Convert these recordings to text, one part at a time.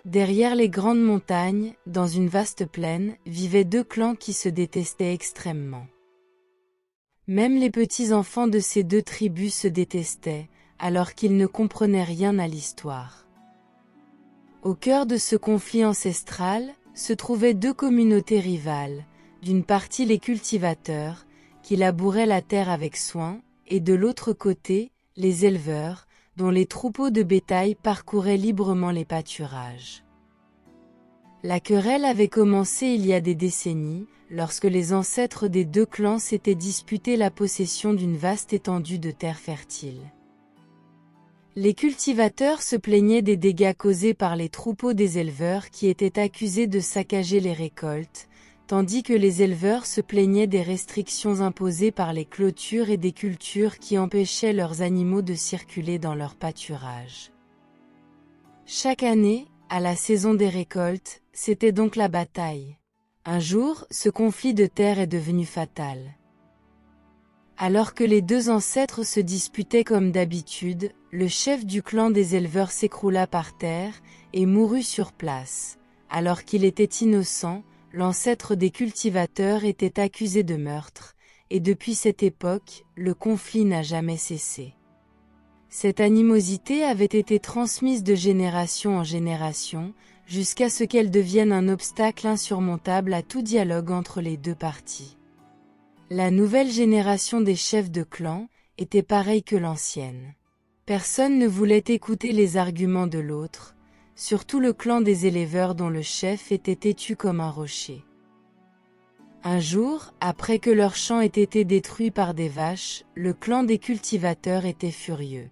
Derrière les grandes montagnes, dans une vaste plaine, vivaient deux clans qui se détestaient extrêmement. Même les petits-enfants de ces deux tribus se détestaient, alors qu'ils ne comprenaient rien à l'histoire. Au cœur de ce conflit ancestral, se trouvaient deux communautés rivales, d'une partie les cultivateurs, qui labouraient la terre avec soin, et de l'autre côté, les éleveurs, dont les troupeaux de bétail parcouraient librement les pâturages. La querelle avait commencé il y a des décennies, lorsque les ancêtres des deux clans s'étaient disputés la possession d'une vaste étendue de terre fertile. Les cultivateurs se plaignaient des dégâts causés par les troupeaux des éleveurs qui étaient accusés de saccager les récoltes, tandis que les éleveurs se plaignaient des restrictions imposées par les clôtures et des cultures qui empêchaient leurs animaux de circuler dans leur pâturage. Chaque année, à la saison des récoltes, c'était donc la bataille. Un jour, ce conflit de terre est devenu fatal. Alors que les deux ancêtres se disputaient comme d'habitude, le chef du clan des éleveurs s'écroula par terre et mourut sur place. Alors qu'il était innocent, l'ancêtre des cultivateurs était accusé de meurtre, et depuis cette époque, le conflit n'a jamais cessé. Cette animosité avait été transmise de génération en génération, jusqu'à ce qu'elle devienne un obstacle insurmontable à tout dialogue entre les deux parties. La nouvelle génération des chefs de clan était pareille que l'ancienne. Personne ne voulait écouter les arguments de l'autre, surtout le clan des éleveurs dont le chef était têtu comme un rocher. Un jour, après que leur champ ait été détruit par des vaches, le clan des cultivateurs était furieux.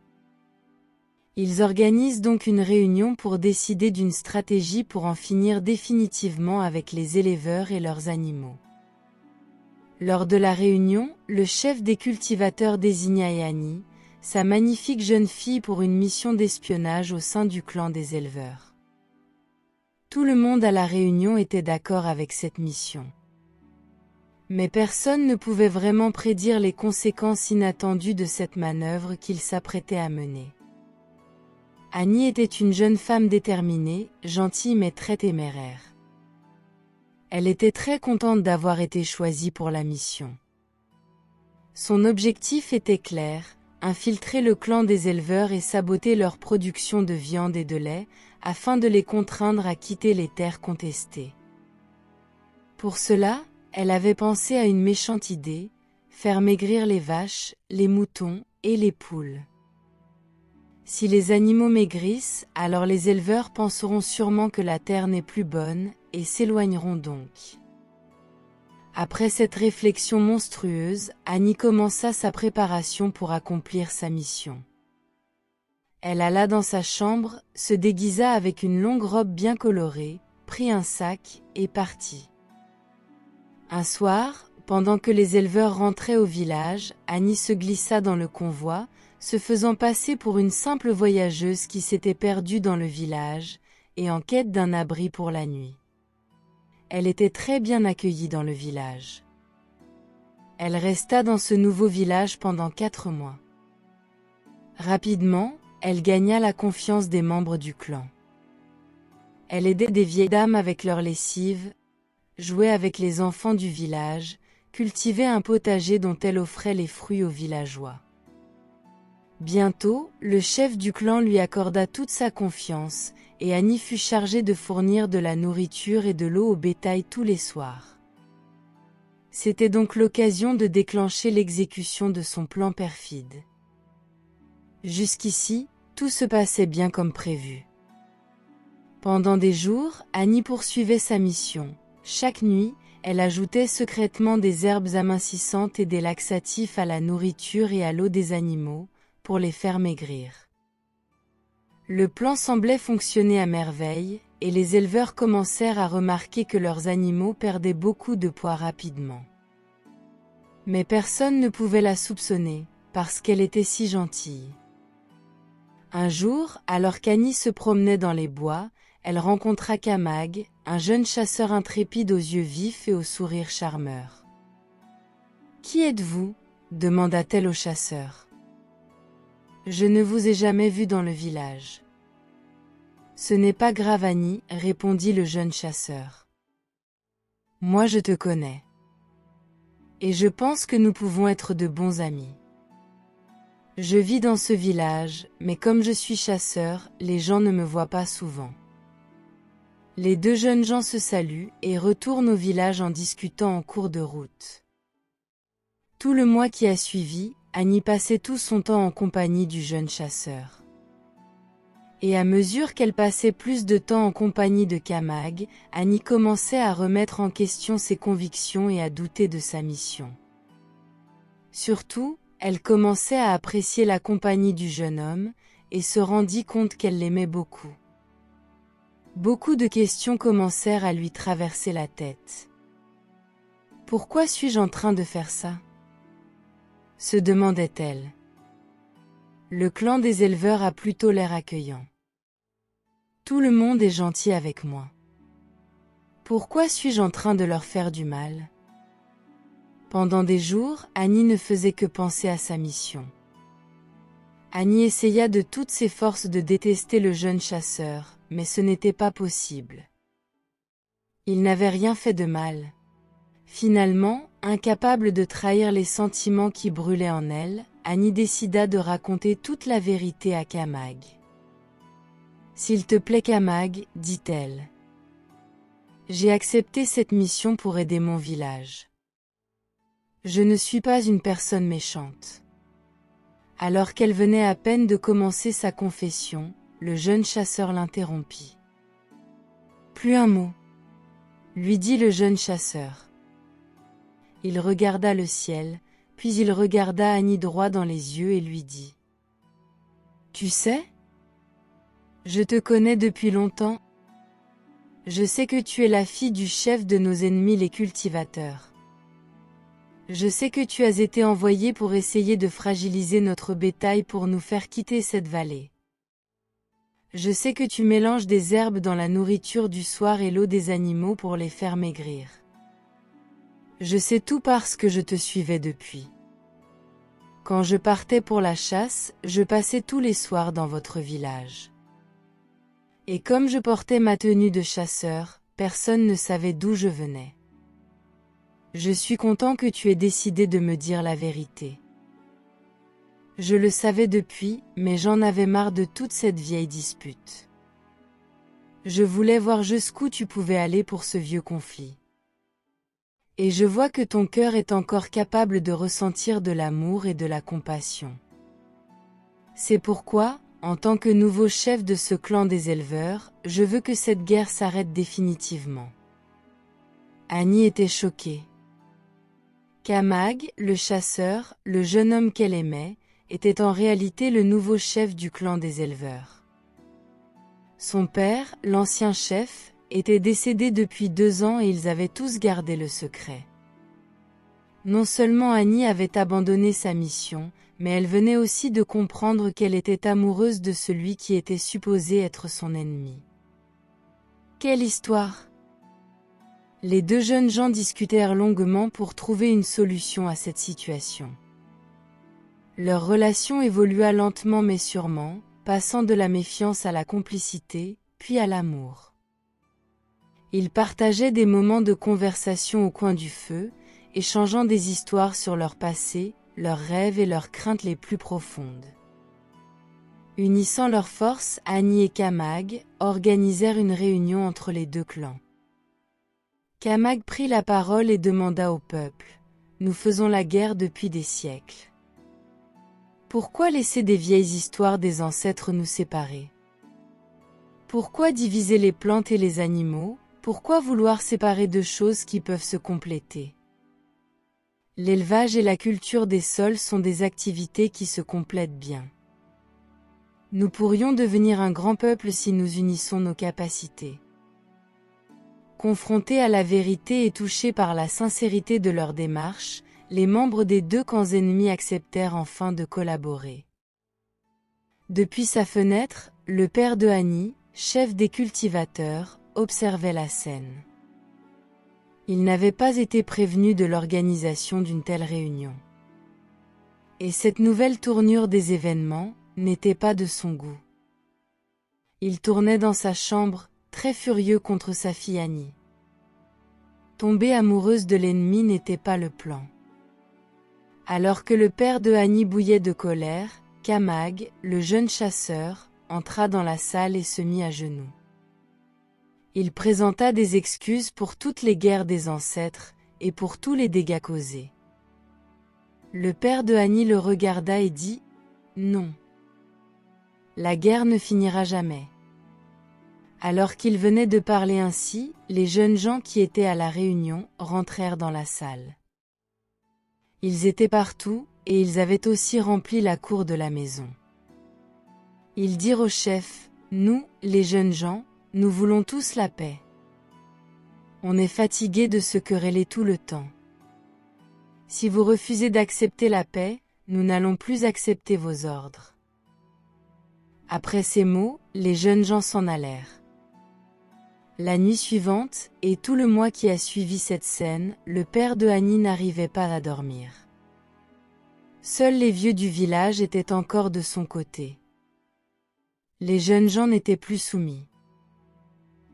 Ils organisent donc une réunion pour décider d'une stratégie pour en finir définitivement avec les éleveurs et leurs animaux. Lors de la réunion, le chef des cultivateurs désigna Annie, sa magnifique jeune fille, pour une mission d'espionnage au sein du clan des éleveurs. Tout le monde à la réunion était d'accord avec cette mission. Mais personne ne pouvait vraiment prédire les conséquences inattendues de cette manœuvre qu'il s'apprêtait à mener. Annie était une jeune femme déterminée, gentille mais très téméraire. Elle était très contente d'avoir été choisie pour la mission. Son objectif était clair, infiltrer le clan des éleveurs et saboter leur production de viande et de lait, afin de les contraindre à quitter les terres contestées. Pour cela, elle avait pensé à une méchante idée, faire maigrir les vaches, les moutons et les poules. Si les animaux maigrissent, alors les éleveurs penseront sûrement que la terre n'est plus bonne, et s'éloigneront donc. Après cette réflexion monstrueuse, Annie commença sa préparation pour accomplir sa mission. Elle alla dans sa chambre, se déguisa avec une longue robe bien colorée, prit un sac, et partit. Un soir, pendant que les éleveurs rentraient au village, Annie se glissa dans le convoi, se faisant passer pour une simple voyageuse qui s'était perdue dans le village, et en quête d'un abri pour la nuit. Elle était très bien accueillie dans le village. Elle resta dans ce nouveau village pendant 4 mois. Rapidement, elle gagna la confiance des membres du clan. Elle aidait des vieilles dames avec leur lessive, jouait avec les enfants du village, cultivait un potager dont elle offrait les fruits aux villageois. Bientôt, le chef du clan lui accorda toute sa confiance, et Annie fut chargée de fournir de la nourriture et de l'eau au bétail tous les soirs. C'était donc l'occasion de déclencher l'exécution de son plan perfide. Jusqu'ici, tout se passait bien comme prévu. Pendant des jours, Annie poursuivait sa mission. Chaque nuit, elle ajoutait secrètement des herbes amincissantes et des laxatifs à la nourriture et à l'eau des animaux, pour les faire maigrir. Le plan semblait fonctionner à merveille, et les éleveurs commencèrent à remarquer que leurs animaux perdaient beaucoup de poids rapidement. Mais personne ne pouvait la soupçonner, parce qu'elle était si gentille. Un jour, alors qu'Annie se promenait dans les bois, elle rencontra Kamag, un jeune chasseur intrépide aux yeux vifs et au sourire charmeur. « Qui êtes-vous » demanda-t-elle au chasseur. « Je ne vous ai jamais vu dans le village. » Ce n'est pas grave Annie, répondit le jeune chasseur. Moi je te connais. Et je pense que nous pouvons être de bons amis. Je vis dans ce village, mais comme je suis chasseur, les gens ne me voient pas souvent. Les deux jeunes gens se saluent et retournent au village en discutant en cours de route. Tout le mois qui a suivi, Annie passait tout son temps en compagnie du jeune chasseur. Et à mesure qu'elle passait plus de temps en compagnie de Camag, Annie commençait à remettre en question ses convictions et à douter de sa mission. Surtout, elle commençait à apprécier la compagnie du jeune homme, et se rendit compte qu'elle l'aimait beaucoup. Beaucoup de questions commencèrent à lui traverser la tête. Pourquoi suis-je en train de faire ça ? Se demandait-elle. Le clan des éleveurs a plutôt l'air accueillant. Tout le monde est gentil avec moi. Pourquoi suis-je en train de leur faire du mal ? Pendant des jours, Annie ne faisait que penser à sa mission. Annie essaya de toutes ses forces de détester le jeune chasseur, mais ce n'était pas possible. Il n'avait rien fait de mal. Finalement, incapable de trahir les sentiments qui brûlaient en elle, Annie décida de raconter toute la vérité à Camag. « S'il te plaît Camag, dit-elle. J'ai accepté cette mission pour aider mon village. Je ne suis pas une personne méchante. » Alors qu'elle venait à peine de commencer sa confession, le jeune chasseur l'interrompit. « Plus un mot, » lui dit le jeune chasseur. Il regarda le ciel, puis il regarda Annie droit dans les yeux et lui dit « Tu sais ? Je te connais depuis longtemps. Je sais que tu es la fille du chef de nos ennemis les cultivateurs. Je sais que tu as été envoyée pour essayer de fragiliser notre bétail pour nous faire quitter cette vallée. Je sais que tu mélanges des herbes dans la nourriture du soir et l'eau des animaux pour les faire maigrir. Je sais tout parce que je te suivais depuis. Quand je partais pour la chasse, je passais tous les soirs dans votre village. Et comme je portais ma tenue de chasseur, personne ne savait d'où je venais. Je suis content que tu aies décidé de me dire la vérité. Je le savais depuis, mais j'en avais marre de toute cette vieille dispute. Je voulais voir jusqu'où tu pouvais aller pour ce vieux conflit. Et je vois que ton cœur est encore capable de ressentir de l'amour et de la compassion. C'est pourquoi, en tant que nouveau chef de ce clan des éleveurs, je veux que cette guerre s'arrête définitivement. Annie était choquée. Camag, le chasseur, le jeune homme qu'elle aimait, était en réalité le nouveau chef du clan des éleveurs. Son père, l'ancien chef, était décédé depuis 2 ans et ils avaient tous gardé le secret. Non seulement Annie avait abandonné sa mission, mais elle venait aussi de comprendre qu'elle était amoureuse de celui qui était supposé être son ennemi. Quelle histoire! Les deux jeunes gens discutèrent longuement pour trouver une solution à cette situation. Leur relation évolua lentement mais sûrement, passant de la méfiance à la complicité, puis à l'amour. Ils partageaient des moments de conversation au coin du feu, échangeant des histoires sur leur passé, leurs rêves et leurs craintes les plus profondes. Unissant leurs forces, Annie et Camag organisèrent une réunion entre les deux clans. Camag prit la parole et demanda au peuple : « Nous faisons la guerre depuis des siècles. Pourquoi laisser des vieilles histoires des ancêtres nous séparer? Pourquoi diviser les plantes et les animaux? Pourquoi vouloir séparer deux choses qui peuvent se compléter? L'élevage et la culture des sols sont des activités qui se complètent bien. Nous pourrions devenir un grand peuple si nous unissons nos capacités. » Confrontés à la vérité et touchés par la sincérité de leur démarche, les membres des deux camps ennemis acceptèrent enfin de collaborer. Depuis sa fenêtre, le père de Annie, chef des cultivateurs, observait la scène. Il n'avait pas été prévenu de l'organisation d'une telle réunion. Et cette nouvelle tournure des événements n'était pas de son goût. Il tournait dans sa chambre, très furieux contre sa fille Annie. Tomber amoureuse de l'ennemi n'était pas le plan. Alors que le père de Annie bouillait de colère, Camag, le jeune chasseur, entra dans la salle et se mit à genoux. Il présenta des excuses pour toutes les guerres des ancêtres, et pour tous les dégâts causés. Le père de Annie le regarda et dit « Non. La guerre ne finira jamais. » Alors qu'il venait de parler ainsi, les jeunes gens qui étaient à la réunion rentrèrent dans la salle. Ils étaient partout, et ils avaient aussi rempli la cour de la maison. Ils dirent au chef, « Nous, les jeunes gens, nous voulons tous la paix. On est fatigué de se quereller tout le temps. Si vous refusez d'accepter la paix, nous n'allons plus accepter vos ordres. » Après ces mots, les jeunes gens s'en allèrent. La nuit suivante, et tout le mois qui a suivi cette scène, le père de Annie n'arrivait pas à dormir. Seuls les vieux du village étaient encore de son côté. Les jeunes gens n'étaient plus soumis.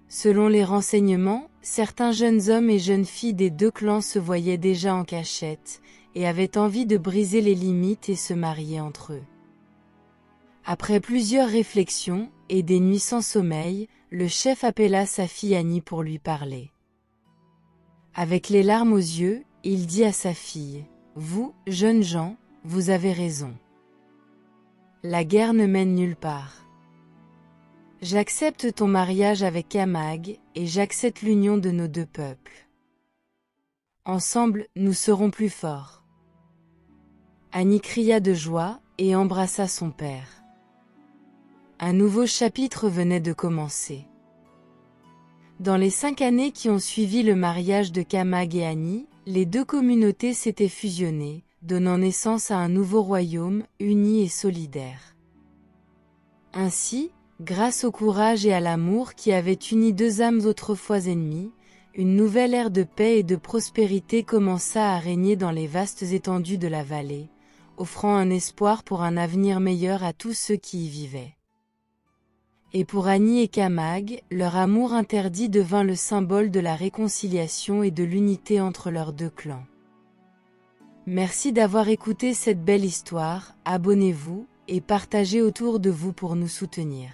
Selon les renseignements, certains jeunes hommes et jeunes filles des deux clans se voyaient déjà en cachette, et avaient envie de briser les limites et se marier entre eux. Après plusieurs réflexions, et des nuits sans sommeil, le chef appela sa fille Annie pour lui parler. Avec les larmes aux yeux, il dit à sa fille, « Vous, jeunes gens, vous avez raison. La guerre ne mène nulle part. J'accepte ton mariage avec Camag, et j'accepte l'union de nos deux peuples. Ensemble, nous serons plus forts. » Annie cria de joie, et embrassa son père. Un nouveau chapitre venait de commencer. Dans les 5 années qui ont suivi le mariage de Camag et Annie, les deux communautés s'étaient fusionnées, donnant naissance à un nouveau royaume, uni et solidaire. Ainsi, grâce au courage et à l'amour qui avaient uni deux âmes autrefois ennemies, une nouvelle ère de paix et de prospérité commença à régner dans les vastes étendues de la vallée, offrant un espoir pour un avenir meilleur à tous ceux qui y vivaient. Et pour Annie et Camag, leur amour interdit devint le symbole de la réconciliation et de l'unité entre leurs deux clans. Merci d'avoir écouté cette belle histoire, abonnez-vous, et partagez autour de vous pour nous soutenir.